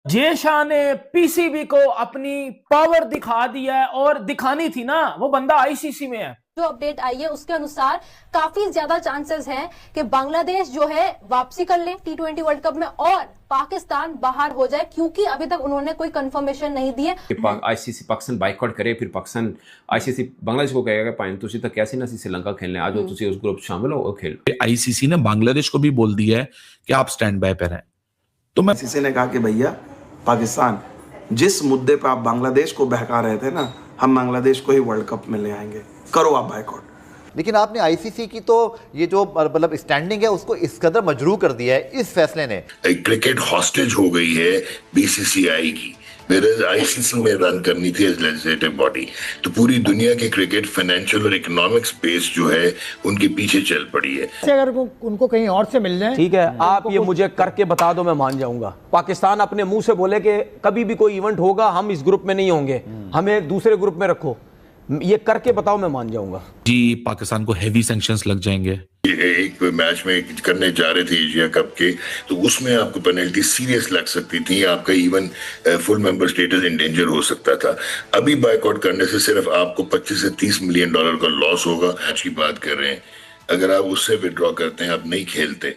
जे शाह ने पीसीबी को अपनी पावर दिखा दिया है और दिखानी थी ना, वो बंदा आईसीसी में है। जो अपडेट आई है उसके अनुसार काफी ज्यादा चांसेस हैं कि बांग्लादेश जो है वापसी कर ले T20 वर्ल्ड कप में और पाकिस्तान बाहर हो जाए, क्योंकि अभी तक उन्होंने कोई कंफर्मेशन नहीं दी है। आईसीसी पाकिस्तान बाइकआउट करे, फिर पाकिस्तान आईसीसी बांग्लादेश को कहेगा पाइन तुसी तो कैसे ना श्रीलंका खेलने आ जाओ, तुसी उस ग्रुप शामिल हो और खेल। आईसीसी ने बांग्लादेश को भी बोल दिया है कि आप स्टैंड बाय पे रहें। तो मैं आईसीसी ने कहा कि भैया पाकिस्तान, जिस मुद्दे पे आप बांग्लादेश को बहका रहे थे ना, हम बांग्लादेश को ही वर्ल्ड कप में ले आएंगे, करो आप बाइकआउट। लेकिन आपने आईसीसी की तो ये जो मतलब स्टैंडिंग है उसको इस कदर मजरूह कर दिया है इस फैसले ने। क्रिकेट हॉस्टेज हो गई है बीसीसीआई की, मेरे आईसीसी में रन करनी थी एज लेजिस्लेटिव बॉडी। तो पूरी दुनिया की क्रिकेट फाइनेंशियल और इकोनॉमिक स्पेस जो है उनके पीछे चल पड़ी है। अगर उनको कहीं और से मिल जाए, ठीक है, आप ये मुझे करके बता दो, मैं मान जाऊंगा। पाकिस्तान अपने मुंह से बोले कि कभी भी कोई इवेंट होगा हम इस ग्रुप में नहीं होंगे, हमें दूसरे ग्रुप में रखो, ये करके बताओ, मैं मान जाऊंगा जी। पाकिस्तान को हेवी सैंक्शंस लग जाएंगे। एक मैच में करने जा रहे थे एशिया कप के, तो उसमें आपको पेनल्टी सीरियस लग सकती थी, आपका even full member status in danger हो सकता था। अभी बाइकआउट करने से सिर्फ आपको 25 से 30 मिलियन डॉलर का लॉस होगा। मैच की बात कर रहे हैं, अगर आप उससे विड्रॉ करते हैं, आप नहीं खेलते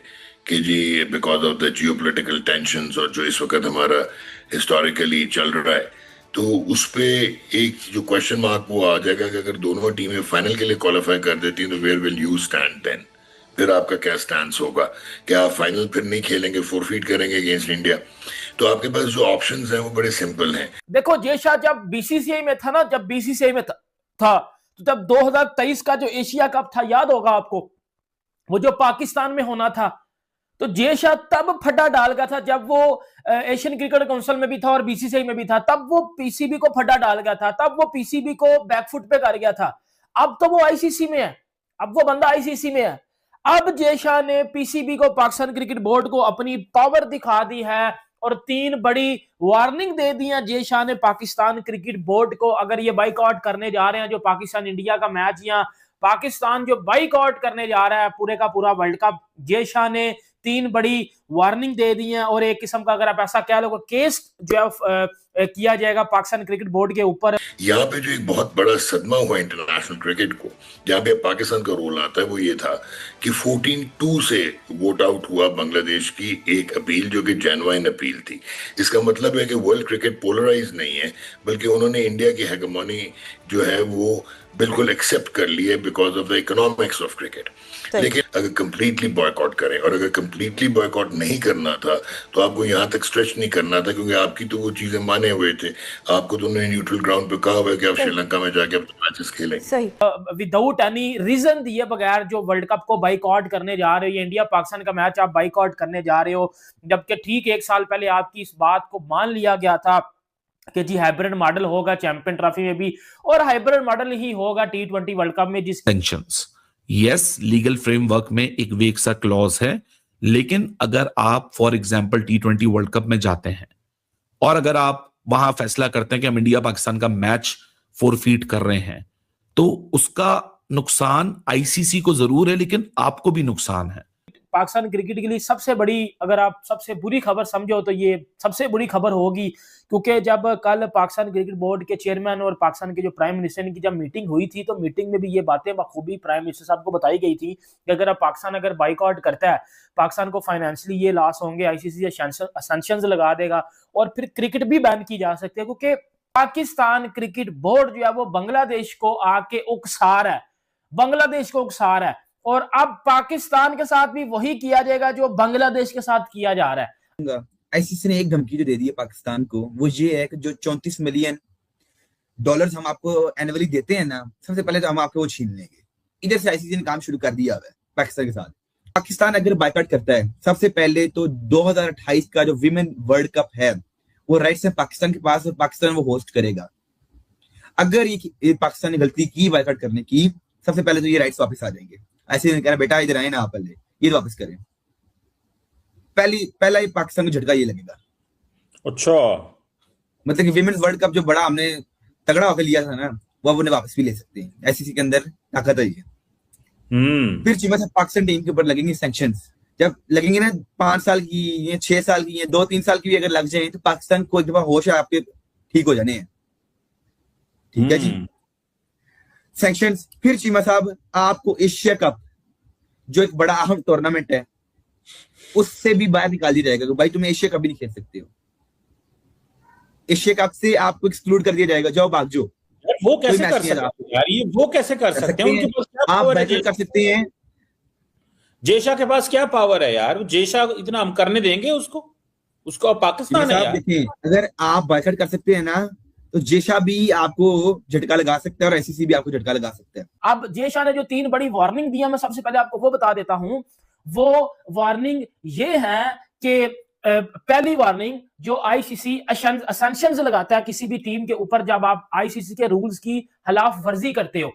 कि जी because of the geopolitical tensions और जो इस वक्त हमारा हिस्टोरिकली चल रहा है, तो उस पे एक जो क्वेश्चन मार्क वो आ जाएगा कि अगर दोनों टीमें फाइनल के लिए क्वालिफाई कर देती हैं तो where will you stand then? फिर आपका क्या स्टैंस होगा? क्या आप फाइनल फिर नहीं खेलेंगे, फोरफीट करेंगे अगेंस्ट इंडिया? तो आपके पास जो ऑप्शंस हैं वो बड़े सिंपल हैं। देखो, जे शाह जब बीसीसीआई में था ना, जब बीसीसीआई में था तो तब 2023 का जो एशिया कप था, याद होगा आपको, वो जो पाकिस्तान में होना था, तो जे शाह तब फटा डाल गया था जब वो एशियन क्रिकेट काउंसिल में भी था और बीसीसीआई में भी था, तब वो पीसीबी को फटा डाल गया था, तब वो पीसीबी को बैकफुट पे कर गया था। अब तो वो आईसीसी में है, अब वो बंदा आईसीसी में है। अब जे शाह ने पीसीबी को, पाकिस्तान क्रिकेट बोर्ड को अपनी पावर दिखा दी है और 3 बड़ी वार्निंग दे दी है जे शाह ने पाकिस्तान क्रिकेट बोर्ड को। अगर ये बाइकआउट करने जा रहे हैं जो पाकिस्तान इंडिया का मैच, या पाकिस्तान जो बाइकआउट करने जा रहा है पूरे का पूरा वर्ल्ड कप, जे शाह ने 3 बड़ी वार्निंग दे दी है और एक किस्म का अगर आप ऐसा कह लो केस जो है किया जाएगा पाकिस्तान क्रिकेट बोर्ड के ऊपर। यहाँ पे जो एक बहुत बड़ा सदमा हुआ इंटरनेशनल क्रिकेट को, जहाँ पे पाकिस्तान का रोल आता है, वो ये था कि 14-2 से वोट आउट हुआ बांग्लादेश की एक अपील, जो कि जेन्युइन अपील थी। इसका मतलब है कि वर्ल्ड क्रिकेट पोलराइज नहीं है, बल्कि उन्होंने इंडिया की हेगेमोनी जो है वो बिल्कुल एक्सेप्ट कर ली है because of the economics of cricket. लेकिन अगर कंप्लीटली बॉयकॉट करें, और अगर कंप्लीटली बॉयकॉट नहीं करना था तो आपको यहाँ तक स्ट्रेच नहीं करना था, क्योंकि आपकी तो वो चीजें माने हुए थे। आपको तो उन्होंने न्यूट्रल ग्राउंड पे कहा हुआ है कि आप श्रीलंका में जाके अपने मैचेस खेलें। सही, विदाउट एनी रीजन दिए बगैर जो वर्ल्ड कप को बाइकआउट करने जा रहे हो, ये इंडिया पाकिस्तान का मैच आप बाइकआउट करने जा रहे हो, जबकि ठीक 1 साल पहले आपकी इस बात को मान लिया गया था कि जी हाइब्रिड मॉडल होगा चैंपियन ट्रॉफी में भी, और हाइब्रिड मॉडल ही होगा T20 वर्ल्ड कप में। जिस टेंशंस, यस, लीगल फ्रेमवर्क में एक वेग सा क्लॉज है, लेकिन अगर आप for example T20 world cup में जाते हैं और अगर आप वहां फैसला करते हैं कि हम इंडिया पाकिस्तान का मैच फोरफीट कर रहे हैं, तो उसका नुकसान आईसीसी को जरूर है, लेकिन आपको भी नुकसान है। पाकिस्तान क्रिकेट के लिए सबसे बड़ी, अगर आप सबसे बुरी खबर समझो तो ये सबसे बुरी खबर होगी, क्योंकि जब कल पाकिस्तान क्रिकेट बोर्ड के चेयरमैन और पाकिस्तान के जो प्राइम मिनिस्टर की जब मीटिंग हुई थी, तो मीटिंग में भी ये बातें बखूबी प्राइम मिनिस्टर साहब को बताई गई थी कि अगर पाकिस्तान अगर बाइकआउट करता है, पाकिस्तान को फाइनेंशियली ये लॉस होंगे, आईसीसी सैंक्शंस लगा देगा और फिर क्रिकेट भी बैन की जा सकती है, क्योंकि पाकिस्तान क्रिकेट बोर्ड जो है वो बांग्लादेश को आके उकसा रहा है, बांग्लादेश को उकसा रहा है। और अब पाकिस्तान के साथ भी वही किया जाएगा जो बांग्लादेश के साथ किया जा रहा है। आईसीसी ने एक धमकी जो दे दी है पाकिस्तान को, वो ये है कि जो 34 मिलियन डॉलर्स हम आपको एनुअली देते हैं ना, सबसे पहले तो हम आपको वो छीन लेंगे। इधर से आईसीसी ने काम शुरू कर दिया है पाकिस्तान के साथ। पाकिस्तान अगर बाइकआउट करता है, सबसे पहले तो 2028 का जो विमेन वर्ल्ड कप है वो राइट्स है पाकिस्तान के पास, और पाकिस्तान वो होस्ट करेगा। अगर ये पाकिस्तान ने गलती की बाइकआउट करने की, सबसे पहले तो ये राइट्स वापस आ जाएंगे। ऐसे कह रहा बेटा इधर आए ना, आप पहले ये वापस करें। पहला ही पाकिस्तान को झटका ये लगेगा। अच्छा, मतलब कि विमेन्स वर्ल्ड कप जो बड़ा हमने तगड़ा होकर लिया था ना, वो अब उन्हें वापस भी ले सकते हैं। आईसीसी के अंदर ताकत है ये। फिर चीमा से पाकिस्तान टीम के ऊपर लगेंगे सैंक्शंस जब लगेंगे ना 5 साल की या 6 साल की या 2-3 साल की भी अगर लग जाए तो पाकिस्तान को एक दफा होश है आपके ठीक हो जाने हैं। ठीक है जी। सैंक्शंस, फिर चीमा साहब आपको एशिया कप जो एक बड़ा अहम टूर्नामेंट है उससे भी बाहर निकाल दिया जाएगा कि भाई तुम्हें एशिया कप भी नहीं खेल सकते हो। एशिया कप से आपको एक्सक्लूड कर दिया जाएगा, जाओ भाग जाओ। वो कैसे कर सकते हैं यार, ये वो कैसे कर सकते हैं? उनके पास क्या आप पावर है? बैकआउट कर सकते हैं। जेशा के पास क्या पावर है यार? जेशा इतना हम करने देंगे उसको पाकिस्तान है यार। देखिए, अगर आप बाइकआउट कर सकते हैं ना तो जेशा भी आपको झटका लगा सकता है और आईसीसी भी आपको झटका लगा सकता है। अब जेशा ने जो 3 बड़ी वार्निंग दी है, मैं सबसे पहले आपको वो बता देता हूं। वो वार्निंग ये है कि पहली वार्निंग, जो आईसीसी असैंक्शंस लगाता है किसी भी टीम के ऊपर जब आप आईसीसी के रूल्स की खिलाफ वर्जी करते हो।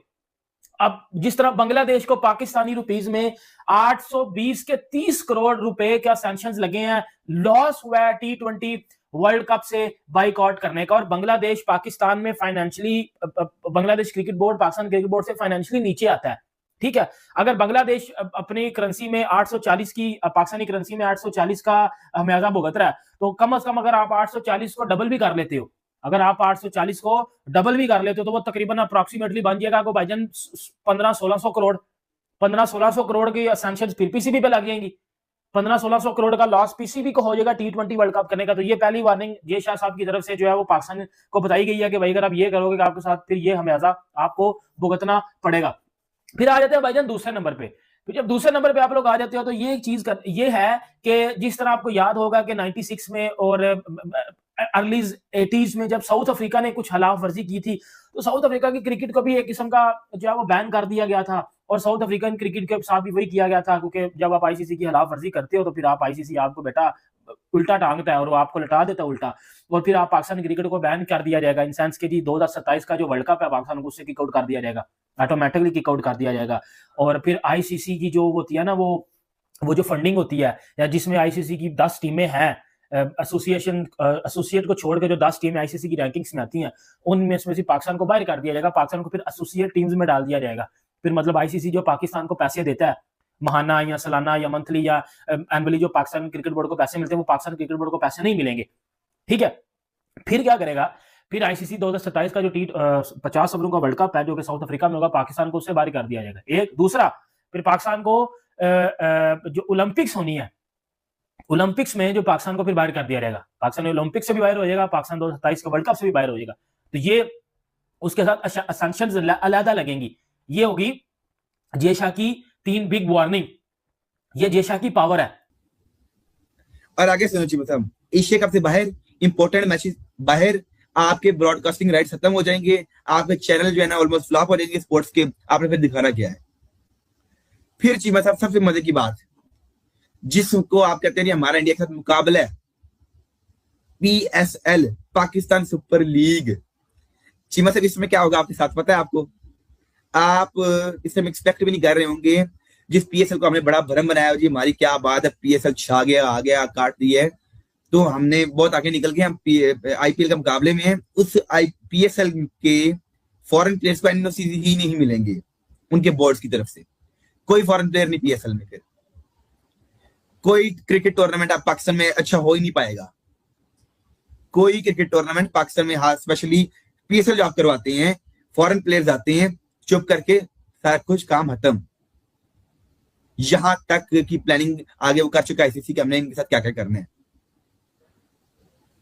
अब जिस तरह बांग्लादेश को पाकिस्तानी रुपीस में 820 के 30 करोड़ रुपए का सैंक्शंस लगे हैं, लॉस हुआ है T20 वर्ल्ड कप से बाइकआउट करने का, और बांग्लादेश पाकिस्तान में financially, Bangladesh cricket board Pakistan cricket board से फाइनेंशियली नीचे आता है। ठीक है, अगर बांग्लादेश अपनी करेंसी में 840 की, पाकिस्तानी करेंसी में 840 का हमेशा भुगत रहा है, तो कम से कम अगर आप 840 को डबल भी कर लेते हो, अगर आप 840 को डबल भी कर लेते हो तो वो तकरीबन अप्रॉक्सीमेटली बन जाएगा आपको भाईजान 1500-1600 करोड़। 1500-1600 करोड़ की सैंक्शंस फिर पीसीबी पे लग जाएंगी। 1500-1600 करोड़ का लॉस पीसीबी को हो जाएगा T20 वर्ल्ड कप करने का। तो ये पहली वार्निंग जे शाह साहब की तरफ से जो है वो पाकिस्तान को बताई गई है कि भाई अगर आप ये करोगे कि आपके साथ फिर ये हमेशा आपको भुगतना पड़ेगा। फिर आ जाते हैं भाईजान दूसरे नंबर पे। तो जब दूसरे नंबर पे आप लोग आ जाते हो तो ये एक चीज ये है कि जिस तरह आपको याद होगा कि 96 में और अर्ली 80s में जब साउथ अफ्रीका ने कुछ खिलाफ वर्जी की थी, तो साउथ अफ्रीका की क्रिकेट को भी एक किस्म का जो है वो बैन कर दिया गया था, और साउथ अफ्रीकन क्रिकेट के साथ भी वही किया गया था, क्योंकि जब आप आईसीसी की खिलाफ वर्जी करते हो तो फिर आप आईसीसी आपको बेटा उल्टा टांगता है और वो आपको लटा देता है उल्टा, और फिर आप पाकिस्तान क्रिकेट को बैन कर दिया जाएगा इन सेंस के जी 2027 का जो वर्ल्ड कप है पाकिस्तान को उससे किक आउट कर दिया जाएगा, ऑटोमेटिकली किक आउट कर दिया जाएगा। और फिर आईसीसी की जो होती है ना वो जो फंडिंग होती है, या जिसमें आईसीसी की 10 टीमें हैं, एसोसिएट को छोड़ के जो 10 टीमें आईसीसी की रैंकिंग्स में आती हैं, उनमें से पाकिस्तान को बाहर कर दिया जाएगा, पाकिस्तान को फिर एसोसिएट टीम्स में डाल दिया जाएगा। फिर मतलब आईसीसी जो पाकिस्तान को पैसे देता है महाना या सालाना या मंथली या एनुअली, जो पाकिस्तान क्रिकेट बोर्ड को पैसे मिलते हैं वो पाकिस्तान क्रिकेट बोर्ड को पैसे नहीं मिलेंगे। ठीक है, फिर क्या करेगा, फिर आईसीसी 2027 का जो 50 ओवरों का वर्ल्ड कप है जो कि साउथ अफ्रीका में होगा, पाकिस्तान को उससे बाहर कर दिया जाएगा। एक दूसरा, फिर पाकिस्तान को जो ओलंपिक्स होनी है, ओलंपिक्स में जो पाकिस्तान को फिर बाहर कर दिया जाएगा, पाकिस्तान ओलंपिक्स से भी बाहर हो जाएगा, पाकिस्तान 2027 का वर्ल्ड कप से भी बाहर हो जाएगा। तो ये उसके साथ सैंक्शंस अलग लगेंगी। ये होगी जेशा की 3 बिग वार्निंग, ये जेशा की पावर है। और आगे सुनो जी, मतलब एशिया कप से बाहर इंपॉर्टेंट मैचेस बाहर, आपके ब्रॉडकास्टिंग राइट्स खत्म हो जाएंगे, आपके चैनल जो है ना ऑलमोस्ट फ्लॉप हो जाएंगे स्पोर्ट्स के, आपने फिर दिखाना क्या है। फिर चीमा साहब सबसे मजे की बात, जिसको आप कहते हैं हमारा इंडिया के साथ मुकाबला है, PSL Pakistan super league. Cheema साहब इसमें क्या होगा आपके साथ पता है आपको? आप इसमें एक्सपेक्ट भी नहीं कर रहे होंगे। जिस PSL को हमने बड़ा भरम बनाया जी हमारी क्या बात है, PSL छा गया, आ गया, काट दिया है, तो हमने बहुत आगे निकल गए, हम IPL के मुकाबले में हैं। उस PSL के फॉरेन प्लेयर्स को एनओसी ही नहीं मिलेंगे उनके बोर्ड्स की तरफ से, कोई फॉरेन प्लेयर नहीं PSL में। फिर कोई क्रिकेट टूर्नामेंट आप पाकिस्तान में अच्छा हो ही नहीं पाएगा, कोई क्रिकेट टूर्नामेंट पाकिस्तान में, हाँ स्पेशली PSL जो आप करवाते हैं, फॉरेन प्लेयर्स आते हैं, चुप करके सारा कुछ काम खत्म। यहां तक की प्लानिंग आगे वो कर चुका है आईसीसी कि हमने इनके साथ क्या क्या करना है।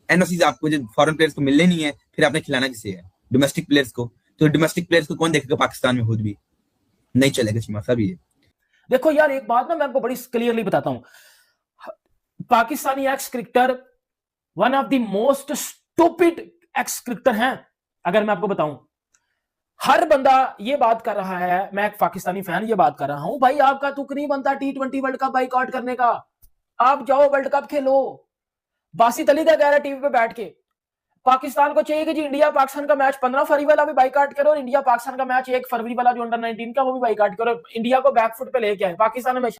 एनओसीज आपको जो फॉरेन प्लेयर्स को मिलने नहीं है, फिर आपने खिलाना किसे है? डोमेस्टिक प्लेयर्स को। तो डोमेस्टिक प्लेयर्स को कौन देखेगा पाकिस्तान में? खुद भी नहीं चलेगा चीमा साहब। ये देखो यार, एक बात ना मैं आपको बड़ी क्लियरली बताता हूं, Pakistani x cricketer one of the most stupid x cricketer हैं। अगर मैं आपको बताऊं, हर बंदा ये बात कर रहा है, मैं एक पाकिस्तानी फैन ये बात कर रहा हूं, भाई आपका तुक नहीं बनता T20 वर्ल्ड कप बाइकआउट करने का, आप जाओ वर्ल्ड कप खेलो। बासित अली का कह रहा है टीवी पे बैठ के, पाकिस्तान को चाहिए कि जी इंडिया पाकिस्तान का मैच 15 फरवरी वाला भी बाइकआउट करो, और इंडिया पाकिस्तान का मैच 1 फरवरी वाला जो अंडर 19 का वो भी बाइकआउट करो, इंडिया को बैकफुट पे लेके आए। पाकिस्तान में